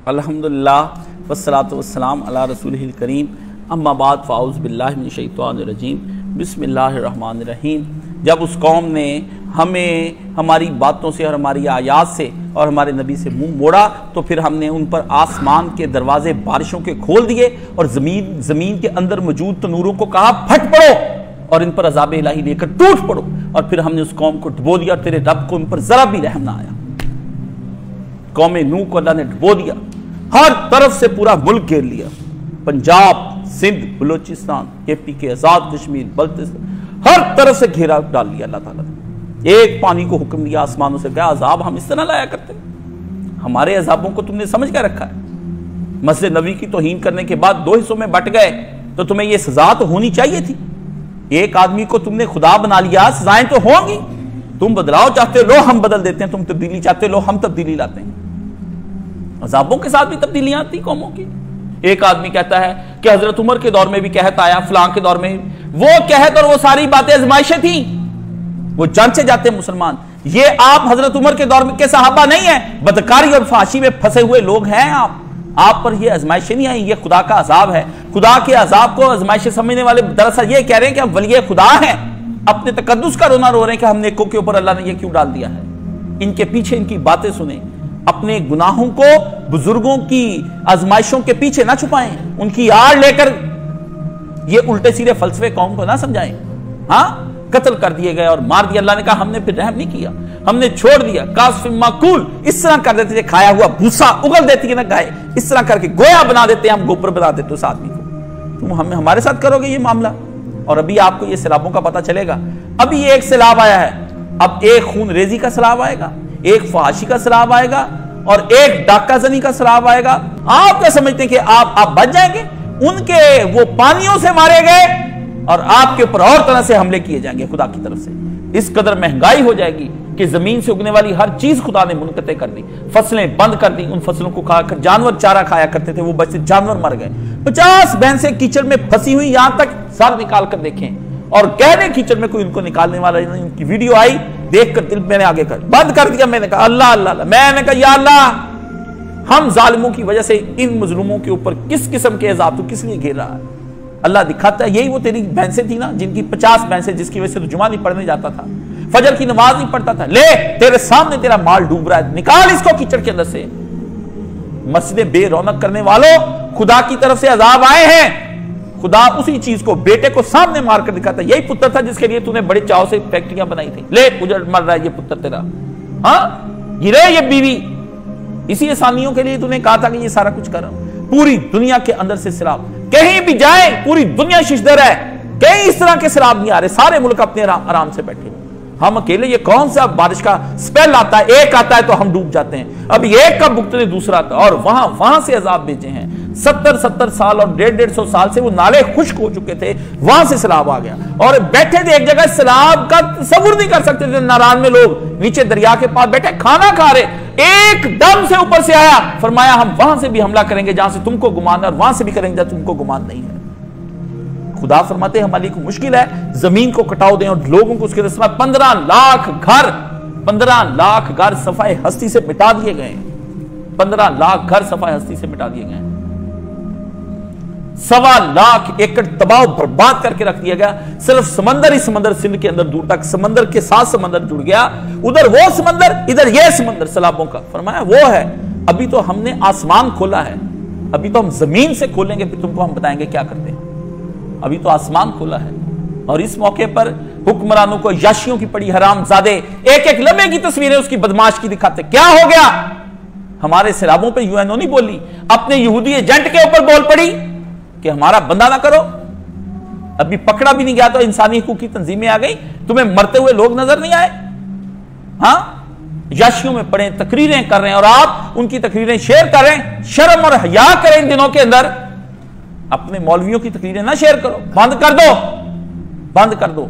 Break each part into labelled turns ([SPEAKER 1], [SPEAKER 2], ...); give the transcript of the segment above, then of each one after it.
[SPEAKER 1] अल्हम्दुलिल्लाह वस्सलातु वस्सलाम अला रसूलिहिल करीम अम्मा बाद फ़ाउज़ बिल्लाहि मिनश शैतानिर रजीम बिस्मिल्लाहिर रहमानिर रहीम। जब उस कौम ने हमें हमारी बातों से और हमारी आयात से और हमारे नबी से मुंह मोड़ा तो फिर हमने उन पर आसमान के दरवाजे बारिशों के खोल दिए और ज़मीन के अंदर मौजूद तनूरों को कहा फट पड़ो और इन पर अज़ाब इलाही लेकर टूट पड़ो। और फिर हमने उस कौम को डुबो दिया, तेरे रब को इन पर जरा भी रहम ना आया। कौम नूह को अल्लाह ने डुबो दिया, हर तरफ से पूरा मुल्क घेर लिया, पंजाब, सिंध, बलूचिस्तान, एपी के आजाद कश्मीर, बल्तिस्तान, हर तरफ से घेरा डाल लिया अल्लाह ताला ने। एक पानी को हुक्म दिया आसमानों से, क्या अजाब हम इस तरह लाया करते हैं? हमारे अजाबों को तुमने समझ कर रखा है। मस्जिद नबी की तौहीन करने के बाद दो हिस्सों में बट गए तो तुम्हें यह सजा तो होनी चाहिए थी। एक आदमी को तुमने खुदा बना लिया, सजाएं तो होंगी। तुम बदलाव चाहते लो, हम बदल देते हैं। तुम तब्दीली चाहते लो, हम तब्दीली लाते हैं। अजाबों के साथ भी तब्दीलियां आती कौमों की। एक आदमी कहता है कि हजरत उमर के दौर में भी कहत आया, फलां के दौर में वो कहत और वो सारी बातें आजमाइशें थी, वो जांचे जाते मुसलमान। ये आप हजरत उमर के दौर में के सहाबा नहीं है, बदकारी और फाशी में फंसे हुए लोग हैं आप पर ये आजमाइशें नहीं आई, ये खुदा का अजाब है। खुदा के अजाब को आजमाइशें समझने वाले दरअसल ये कह रहे हैं कि हम वलिये खुदा हैं, अपने तकद्दुस का रोना रो रहे हैं कि हम नेकों के ऊपर अल्लाह ने ये क्यों डाल दिया है। इनके पीछे इनकी बातें सुने, अपने गुनाहों को बुजुर्गों की आजमाइशों के पीछे ना छुपाएं, उनकी आड़ लेकर ये उल्टे सीधे फलसफे कौम को ना समझाएं। हाँ, कत्ल कर दिए गए और मार दिया। अल्लाह ने कहा हमने फिर रहम नहीं किया, हमने छोड़ दिया। कासफिम माकूल, इस तरह कर देते थे, खाया हुआ भूसा उगल देती है ना गाय, इस तरह करके गोया बना देते हैं, हम गोबर बना देते उस आदमी को। तुम हमारे साथ करोगे ये मामला? और अभी आपको ये सैलाबों का पता चलेगा। अभी ये एक सैलाब आया है, अब एक खून रेजी का सैलाब आएगा, एक फहाशी का सैलाब आएगा और एक डाका जनी का सैलाब आएगा। आप क्या समझते हैं कि आप बच जाएंगे? उनके वो पानियों से मारे गए और आपके ऊपर और तरह से हमले किए जाएंगे खुदा की तरफ से। इस कदर महंगाई हो जाएगी कि जमीन से उगने वाली हर चीज खुदा ने मुनक़ते कर दी, फसलें बंद कर दी। उन फसलों को खाकर जानवर चारा खाया करते थे, वो बच्चे जानवर मर गए। 50 भैंसें कीचड़ में फंसी हुई, यहां तक सर निकाल कर देखें और कह रहे कीचड़ में कोई उनको निकालने वाला नहीं। उनकी वीडियो आई, देखकर दिल मैंने आगे कर बंद कर दिया। मैंने कहा अल्लाह अल्लाह, मैंने कहा या अल्लाह, हम जालिमों की वजह से इन मजलूमों के ऊपर किस किस्म के अज़ाब तो किस लिए घेर रहा है? अल्लाह दिखाता है यही वो तेरी भैंसें थी ना, जिनकी 50 भैंसें, जिसकी वजह से तो जुमा नहीं पढ़ने जाता था, फजर की नमाज नहीं पढ़ता था। ले, तेरे सामने तेरा माल डूब रहा है, निकाल इसको कीचड़ के अंदर से। मस्जिदें बेरौनक करने वालों, खुदा की तरफ से अजाब आए हैं। खुदा उसी चीज को, बेटे को सामने मारकर दिखाता है। यही पुत्र था जिसके लिए तूने बड़े चाव से फैक्ट्रियां बनाई थी। ले, उजड़ मर रहा है ये पुत्र तेरा। हाँ, गिरे ये बीवी, इसी आसानियों के लिए तूने कहा था कि ये सारा कुछ कर रहा हूं। पूरी दुनिया के अंदर से सैलाब, कहीं भी जाए पूरी दुनिया शिशदर है, कहीं इस तरह के सैलाब नहीं आ रहे। सारे मुल्क अपने आराम से बैठे। हम अकेले, ये कौन सा बारिश का स्पेल आता है, एक आता है तो हम डूब जाते हैं। अब एक का भुगतने दूसरा आता है और वहां से अजाब भेजे हैं। 70 साल और 150 साल से वो नाले खुश्क हो चुके थे, वहां से सैलाब आ गया और बैठे थे एक जगह, सैलाब का तसव्वुर नहीं कर सकते थे। नारायण में लोग नीचे दरिया के पास बैठे खाना खा रहे, एकदम से ऊपर से आया, फरमाया हम वहां से भी हमला करेंगे जहां से तुमको गुमान है और वहां से भी करेंगे जहां तुमको गुमान नहीं है। खुदा फरमाते हैं हमारे को मुश्किल है, जमीन को कटाव दें और लोगों को उसके रस्म 15 लाख घर सफाई हस्ती से मिटा दिए गए। 15 लाख घर सफाई हस्ती से मिटा दिए गए। 1.25 लाख एकड़ तबाह बर्बाद करके रख दिया गया। सिर्फ समंदर ही समंदर, सिंध के अंदर दूर तक समंदर के साथ समंदर जुड़ गया। उधर वो समंदर, इधर ये समंदर सैलाबों का। फरमाया वो है। अभी तो हमने आसमान खोला है, अभी तो हम जमीन से खोलेंगे, फिर तुमको हम बताएंगे क्या करते हैं। अभी तो आसमान खोला है और इस मौके पर हुक्मरानों को, याशियों की पड़ी हरामजादे एक एक लम्हे की तस्वीरें उसकी बदमाश की दिखाते। क्या हो गया? हमारे सैलाबों पे यूएनओ नहीं बोली, अपने यहूदी एजेंट के ऊपर बोल पड़ी कि हमारा बंदा ना करो। अभी पकड़ा भी नहीं गया तो इंसानी हकूक की तंजीमें आ गई, तुम्हें मरते हुए लोग नजर नहीं आए। हाँ, याशियों में पड़े, तकरीरें कर रहे हैं और आप उनकी तकरीरें शेयर कर रहे हैं। शर्म और हया करें इन दिनों के अंदर। अपने मौलवियों की तकरीरें ना शेयर करो, बंद कर दो, बंद कर दो।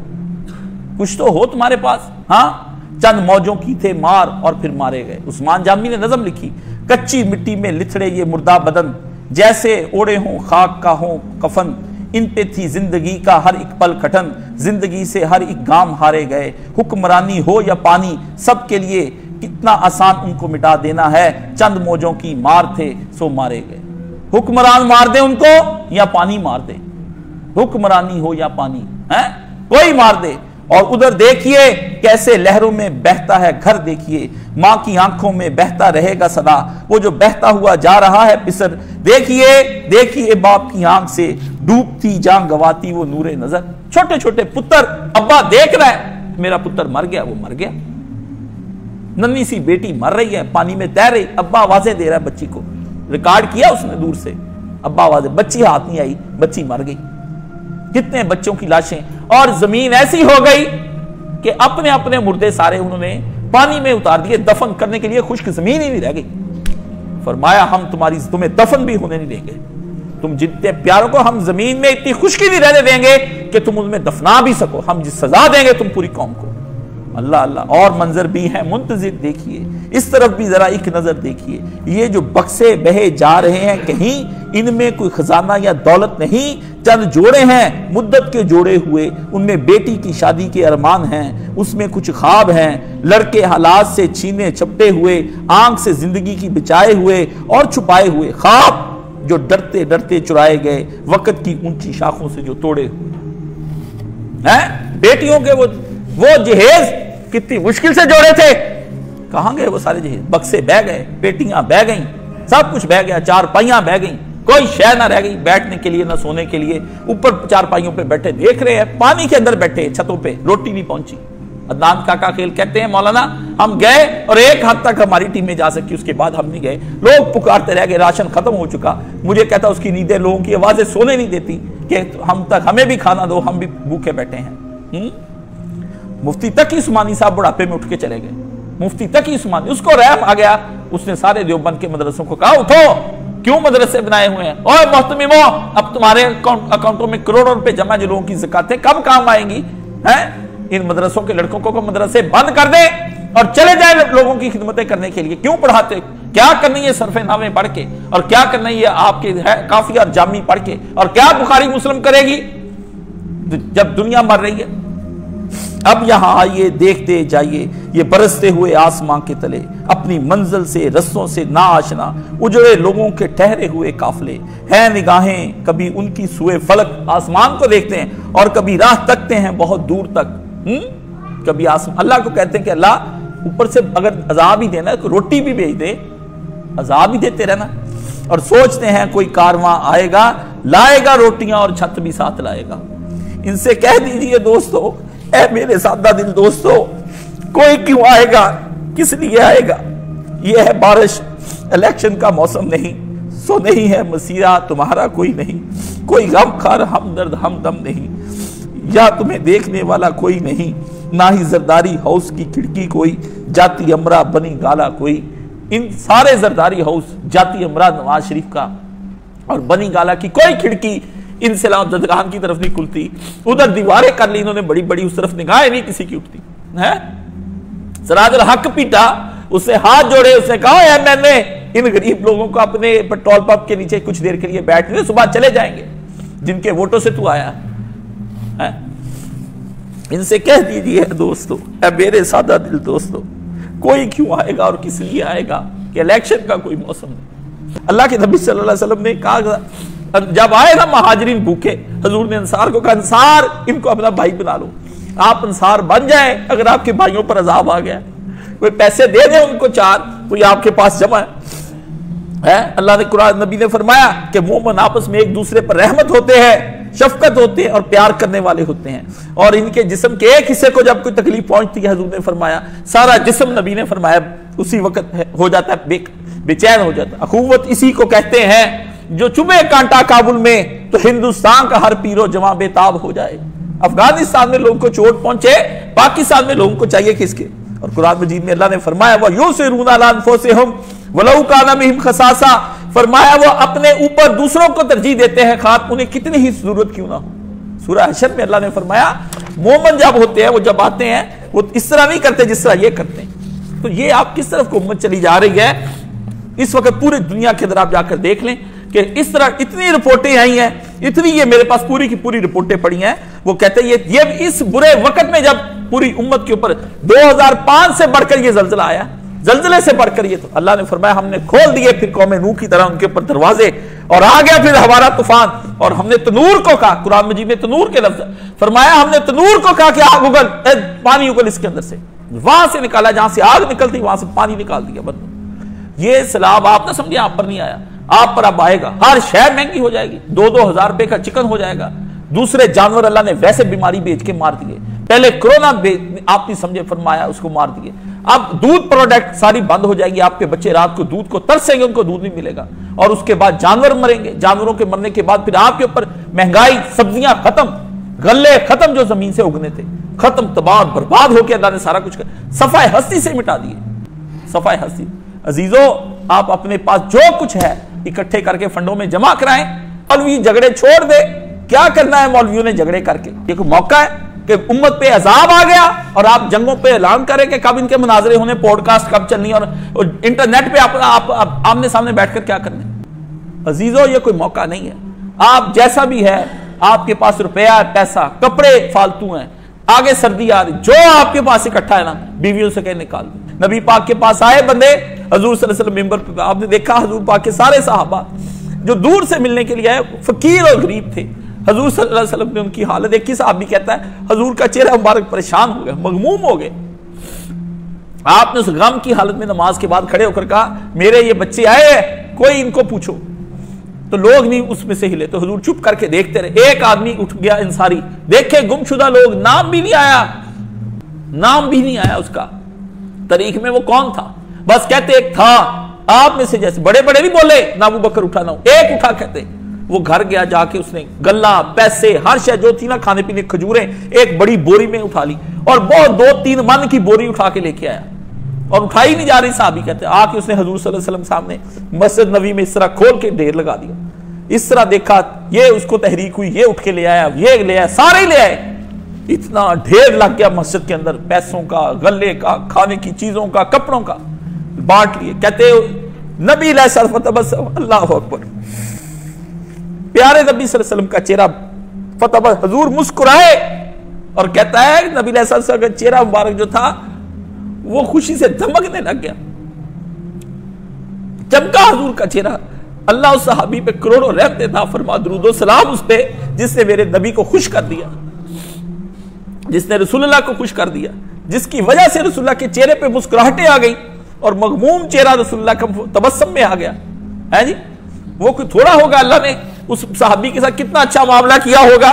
[SPEAKER 1] कुछ तो हो तुम्हारे पास। हाँ, चंद मौजों की थे मार और फिर मारे गए। उस्मान जामी ने नज़म लिखी, कच्ची मिट्टी में लिथड़े ये मुर्दा बदन, जैसे ओढ़े हों खाक का हो कफन, इन पे थी जिंदगी का हर एक पल कटन, जिंदगी से हर एक गाम हारे गए। हुक्मरानी हो या पानी सबके लिए इतना आसान उनको मिटा देना है। चंद मौजों की मार थे सो मारे गए। हुक्मरान मार दे उनको या पानी मार दे, हुक्मरानी हो या पानी है, कोई मार दे। और उधर देखिए कैसे लहरों में बहता है घर, देखिए मां की आंखों में बहता रहेगा सदा, वो जो बहता हुआ जा रहा है पिसर। देखिए देखिए बाप की आंख से डूबती जान गवाती वो नूरे नजर। छोटे छोटे पुत्र, अब्बा देख रहा है मेरा पुत्र मर गया, वो मर गया। नन्ही सी बेटी मर रही है, पानी में तैर रही, अब्बा आवाजें दे रहा है बच्ची को, रिकॉर्ड किया उसने दूर से, अब्बा आवाजें, बच्ची हाथ नहीं आई, बच्ची मर गई। कितने बच्चों की लाशें, और जमीन ऐसी हो गई कि अपने अपने मुर्दे सारे उन्होंने पानी में उतार दिए, दफन करने के लिए खुश्क जमीन ही नहीं रह गई। फरमाया हम तुम्हें दफन भी होने नहीं देंगे, तुम जितने प्यारों को हम जमीन में इतनी खुश्की नहीं रहने देंगे कि तुम उनमें दफना भी सको, हम जिस सजा देंगे तुम पूरी कौम को। अल्लाह अल्लाह, और मंजर भी है मुंतजिर, देखिए इस तरफ भी जरा एक नजर देखिए, ये जो बक्से बहे जा रहे हैं कहीं इनमें कोई खजाना या दौलत नहीं, चंद जोड़े हैं मुद्दत के जोड़े हुए, उनमें बेटी की शादी के अरमान हैं, उसमें कुछ ख्वाब हैं, लड़के हालात से छीने छपटे हुए, आंख से जिंदगी की बिछाए हुए और छुपाए हुए ख्वाब जो डरते डरते चुराए गए, वक्त की ऊंची शाखों से जो तोड़े हुए हैं। बेटियों के वो जहेज कितनी मुश्किल से जोड़े थे, कहां गए वो सारे जहेज? बक्से बह गए, पेटियां बह गई, सब कुछ बह गया, चारपाइयां बह गई, कोई शय ना रह गई बैठने के लिए, ना सोने के लिए। ऊपर चारपाइयों पे बैठे देख रहे हैं, पानी के अंदर बैठे छतों पे, रोटी नहीं पहुंची। अदनान काका खेल कहते हैं मौलाना हम गए और एक हद तक हमारी टीमें जा सकी, उसके बाद हम नहीं गए। लोग पुकारते रह गए, राशन खत्म हो चुका। मुझे कहता उसकी नींदें, लोगों की आवाजें सोने नहीं देती कि हमें भी खाना दो, हम भी भूखे बैठे हैं। मुफ्ती तकी उस्मानी साहब बुढ़ापे में उठ के चले गए, मुफ्ती तकी उस्मानी, उसको रहम आ गया, उसने सारे देवबंद के मदरसों को कहा उठो, क्यों मदरसे बनाए हुए हैं, और मोहतमीमो अब तुम्हारे अकाउंटों में करोड़ों रुपए जमा जो लोगों की ज़कातें कब काम आएंगी हैं? इन मदरसों के लड़कों को मदरसे बंद कर दे और चले जाए लोगों की खिदमतें करने के लिए। क्यों पढ़ाते, क्या करनी है सरफे नामे पढ़ के, और क्या करना है आपके है काफिया और जामी पढ़ के, और क्या बुखारी मुस्लिम करेगी जब दुनिया मर रही है। अब यहां आइए, देखते जाइए ये बरसते हुए आसमां के तले, अपनी मंजिल से रस्तों से ना आशना उजड़े लोगों के ठहरे हुए काफले हैं। निगाहें कभी उनकी सुए फलक आसमान को देखते हैं और कभी राह तकते हैं बहुत दूर तक। कभी आसमान, अल्लाह को कहते हैं कि अल्लाह ऊपर से अगर अजाब ही देना है तो रोटी भी भेज दे, अजाब ही देते रहना। और सोचते हैं कोई कारवां आएगा, लाएगा रोटियां और छत भी साथ लाएगा। इनसे कह दीजिए दोस्तों, ऐ मेरे सादा दिल दोस्तों, कोई क्यों आएगा, किस लिए आएगा? यह है बारिश, इलेक्शन का मौसम नहीं, सो नहीं है मसीहा तुम्हारा कोई नहीं, कोई गम खार हमदर्द हमदम नहीं, या तुम्हें देखने वाला कोई नहीं, ना ही जरदारी हाउस की खिड़की कोई, जाती अमरा बनी गाला कोई। इन सारे जरदारी हाउस, जाती अमरा नवाज शरीफ का और बनी गाला की कोई खिड़की इन सलाम जदगान की तरफ नहीं खुलती। उधर दीवारें कर ली इन्होंने बड़ी बड़ी, उस तरफ निगाहें नहीं किसी की उठती है। सराजुल हक पीटा, उसने हाथ जोड़े, उसने कहा है मैंने इन गरीब लोगों को अपने पेट्रोल पंप के नीचे कुछ देर के लिए बैठने, सुबह चले जाएंगे, जिनके वोटों से तू आया है। इनसे कह दीजिए दोस्तों, मेरे सादा दिल दोस्तों, कोई क्यों आएगा और किस लिए आएगा कि इलेक्शन का कोई मौसम नहीं। अल्लाह के नबी सल्लल्लाहु अलैहि वसल्लम ने कहा, जब आए ना महाजरीन भूखे, हजूर ने अंसार को कहा अंसार इनको अपना भाई बना लो, आप अंसार बन जाए अगर आपके भाइयों पर अजाब आ गया, कोई पैसे दे दे उनको चार, कोई आपके पास जमा है। अल्लाह ने कुरान नबी ने फरमाया कि मोमिन आपस में एक दूसरे पर रहमत होते हैं, शफकत होते हैं और प्यार करने वाले होते हैं, और इनके जिस्म के एक हिस्से को जब कोई तकलीफ पहुंचती है, हजूर ने फरमाया सारा जिस्म, नबी ने फरमाया उसी वक्त हो जाता है बेचैन हो जाता है। अखुवत इसी को कहते हैं जो चुभे कांटा काबुल में तो हिंदुस्तान का हर पीरो जमा बेताब हो जाए। अफगानिस्तान में लोगों को चोट पहुंचे, पाकिस्तान में लोगों को चाहिए किसके? और कुरान मजीद में अल्लाह ने फरमाया वह यूसिरून अला अनफुसिहिम वलौ काना बिहिम खसासा, फरमाया वो अपने ऊपर दूसरों को तरजीह देते हैं खास उन्हें कितनी ही जरूरत क्यों ना हो। सूरह हशर में अल्लाह ने फरमाया मोमिन जब होते हैं, वो जब आते हैं वो इस तरह नहीं करते जिस तरह ये करते हैं। तो ये आप किस तरफ को उम्मत चली जा रही है इस वक्त पूरी दुनिया के अंदर आप जाकर देख लें कि इस तरह इतनी रिपोर्टें आई हैं, इतनी, ये मेरे पास पूरी की पूरी रिपोर्टें पड़ी हैं। वो कहते हैं ये इस बुरे वक्त में जब पूरी उम्मत के ऊपर 2005 से बढ़कर ये जल्जला आया, जल्जले से बढ़कर ये तो अल्लाह ने फरमाया हमने खोल दिए फिर कौम नूह की तरह उनके ऊपर दरवाजे, और आ गया फिर हमारा तूफान। और हमने तनूर को कहा, कुरान मजीद में तनूर के लफ्ज फरमाया, हमने तनूर को कहा कि आग उगल, पानी उगल इसके अंदर से, वहां से निकाला जहां से आग निकलती वहां से पानी निकाल दिया बंदो। ये सैलाब आप ना समझिए आप पर नहीं आया, आप पर अब आएगा। हर शय महंगी हो जाएगी, 2-2 हज़ार रुपए का चिकन हो जाएगा। दूसरे जानवर अल्लाह ने वैसे बीमारी बेच के मार दिए। पहले कोरोना आप नहीं समझे, फरमाया उसको मार दिए। अब दूध प्रोडक्ट सारी बंद हो जाएगी, आपके बच्चे रात को दूध को तरसेंगे, उनको दूध नहीं मिलेगा। और उसके बाद जानवर मरेंगे, जानवरों के मरने के बाद फिर आपके ऊपर महंगाई, सब्जियां खत्म, गल्ले खत्म जो जमीन से उगने थे, खत्म, तबाह बर्बाद होकर अल्लाह ने सारा कुछ सफाई हस्ती से मिटा दिए, सफाई हस्ती। अजीजों, आप अपने पास जो कुछ है इकट्ठे करके फंडों में जमा कराएं। मौलवी झगड़े छोड़ दे, क्या करना है मौलवियों ने झगड़े करके? ये कोई मौका है कि उम्मत पे अजाब आ गया और आप जंगों पे ऐलान करें कि कब इनके मुनाजरे होने, पॉडकास्ट कब चलनी, और इंटरनेट पे आप आमने सामने बैठकर क्या करने? अजीजों, ये कोई मौका नहीं है। आप जैसा भी है, आपके पास रुपया, पैसा, कपड़े फालतू हैं, आगे सर्दी आ रही, जो आपके पास इकट्ठा है ना, बीवियों से कहीं निकाल दो। नबी पाक के पास आए बंदे, हजूर सल्लल्लाहु अलैहि वसल्लम मिंबर पे, आपने देखा हजूर पाक के सारे सहाबा जो दूर से मिलने के लिए आए, फकीर और गरीब थे। हजूर सल्लल्लाहु अलैहि वसल्लम ने उनकी हालत देखी। साहबी कहता है हजूर का चेहरा मुबारक परेशान हो गया, मगमूम हो गए। आपने उस गम की हालत में नमाज के बाद खड़े होकर कहा, मेरे ये बच्चे आए हैं, कोई इनको पूछो। तो लोग नहीं उसमें से हिले, तो हजूर चुप करके देखते रहे। एक आदमी उठ गया अंसारी, देखे गुमशुदा लोग, नाम भी नहीं आया, नाम भी नहीं आया उसका तारीख में, वो कौन था? बस कहते एक था आप में से, जैसे बड़े बड़े नहीं बोले ना अबू बकर उठा ना, एक उठा कहते। वो घर गया, जाके उसने गल्ला, पैसे, हर शय जो थी ना, खाने पीने, खजूरें, एक बड़ी बोरी में उठा ली और बहुत 2-3 मन की बोरी उठा के लेके आया, और उठाई नहीं जा रही। साहबी कहते आके उसने हजूर सल्लल्लाहु अलैहि वसल्लम सामने मस्जिद नबी में इस तरह खोल के ढेर लगा दिया। इस तरह देखा, ये उसको तहरीक हुई, ये उठ के ले आया, ये ले आया, सारे ले आए। इतना ढेर लग गया मस्जिद के अंदर, पैसों का, गल्ले का, खाने की चीजों का, कपड़ों का, बांट लिए। कहते नबी अल्लाह अकबर, प्यारे नबी सल्लल्लाहु अलैहि वसल्लम का चेहरा फतह, हजूर मुस्कुराए और कहता है नबी सल्लल्लाहु अलैहि वसल्लम का चेहरा मुबारक जो था वो खुशी से धमकने लग गया, चमका हजूर का चेहरा। अल्लाह उस सहाबी पे करोड़ों रहमत अता फरमा, दुरूद व सलाम उस पे जिसने मेरे नबी को खुश कर दिया, जिसने रसूलुल्लाह को खुश कर दिया, जिसकी वजह से रसूलुल्लाह के चेहरे पे मुस्कुराहटें आ गई और मगमूम चेहरा रसूलुल्लाह का तबस्सुम में आ गया है जी। वो कोई थोड़ा होगा, अल्लाह ने उस सहाबी के साथ कितना अच्छा मामला किया होगा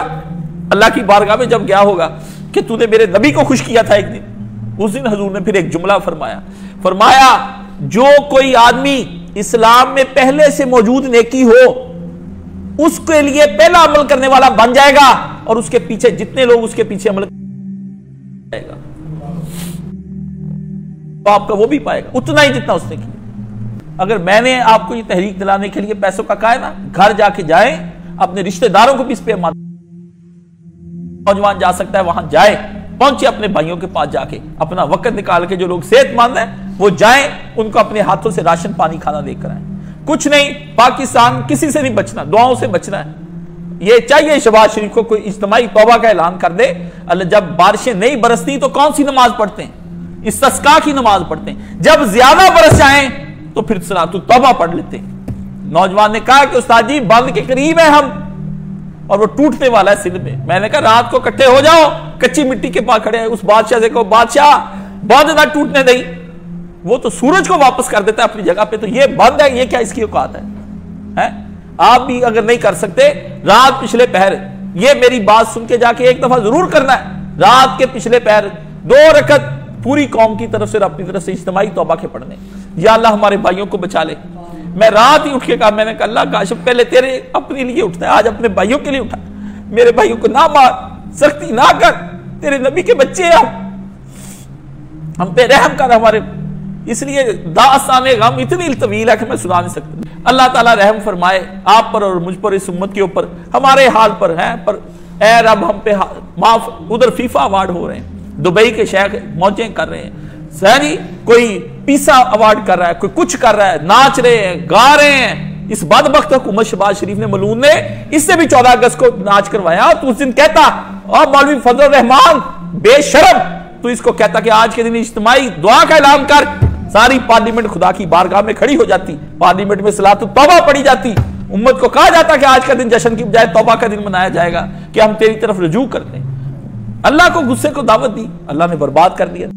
[SPEAKER 1] अल्लाह की बारगाह में जब गया होगा कि तूने मेरे नबी को खुश किया था एक दिन। उस दिन हजूर ने फिर एक जुमला फरमाया, जो कोई आदमी इस्लाम में पहले से मौजूद नेकी हो उसके लिए पहला अमल करने वाला बन जाएगा और उसके पीछे जितने लोग उसके पीछे अमल जाएगा तो आपका वो भी पाएगा उतना ही जितना उसने किया। अगर मैंने आपको ये तहरीक दिलाने के लिए पैसों का कहा है ना, घर जाके जाए, अपने रिश्तेदारों को भी इस पे नौजवान जा सकता है, वहां जाए, पहुंचे अपने भाइयों के पास जाके, अपना वक्त निकाल के, जो लोग सेहतमंद हैं वो जाएं, उनको अपने हाथों से राशन पानी खाना देकर आए। कुछ नहीं, पाकिस्तान किसी से नहीं बचना, दुआओं से बचना है। ये चाहिए शहबाज शरीफ को कोई इज्तिमाई तौबा का ऐलान कर दे। जब बारिशें नहीं बरसती तो कौन सी नमाज पढ़ते हैं? इस्तिस्का की नमाज पढ़ते हैं। जब ज्यादा बरस जाए तो फिर सलातुल तौबा पढ़ लेते हैं। नौजवान ने कहा कि उस्ताद जी बंद के करीब है हम और वो टूटने वाला है सिंध में। मैंने कहा रात को इकट्ठे हो जाओ, कच्ची मिट्टी के पास खड़े हैं, उस बादशाह से कहो बादशाह बंद ना टूटने नहीं, वो तो सूरज को वापस कर देता है अपनी जगह पे, तो ये बंद है, ये क्या इसकी औकात है? आप भी अगर नहीं कर सकते, रात पिछले पहर, ये मेरी बात सुन के जाके एक दफा जरूर करना है, रात के पिछले पहर 2 रकत पूरी कौम की तरफ से और अपनी तरफ से इज्तिमाई तौबा के पढ़ने। या अल्लाह हमारे भाइयों को बचा ले। मैं रात ही उठ के कहा, मैंने कहा अल्लाह काश पहले तेरे अपने लिए उठता है, आज अपने भाइयों के लिए उठा। मेरे भाइयों को ना मार, सख्ती ना कर, तेरे नबी के बच्चे हैं हम पे रहम कर हमारे। इसलिए दास्ताने गम इतनी तवील है कि मैं सुना नहीं सकता। अल्लाह ताला रहम फरमाए आप पर और मुझ पर, इस उम्मत के ऊपर, हमारे हाल पर है। पर ए रब हम पे माफ। उधर फीफा अवार्ड हो रहे हैं, दुबई के शेख मौजें कर रहे हैं, सही कोई पीसा अवार्ड कर रहा है, कोई कुछ कर रहा है, नाच रहे हैं, गा रहे हैं। इस बदबख्त हुकूमत शहबाज शरीफ ने, मलून ने, इससे भी 14 अगस्त को नाच करवाया। तो उस दिन कहता, और मौलवी फजल रहमान बेशरम, तो इसको कहता कि आज के दिन इज्तिमाई दुआ का ऐलान कर, सारी पार्लियामेंट खुदा की बारगाह में खड़ी हो जाती, पार्लियामेंट में सलातुत तौबा पढ़ी जाती, उम्मत को कहा जाता कि आज का दिन जश्न की बजाय तौबा का दिन मनाया जाएगा कि हम तेरी तरफ रुजू करते हैं। अल्लाह को गुस्से को दावत दी, अल्लाह ने बर्बाद कर दिया।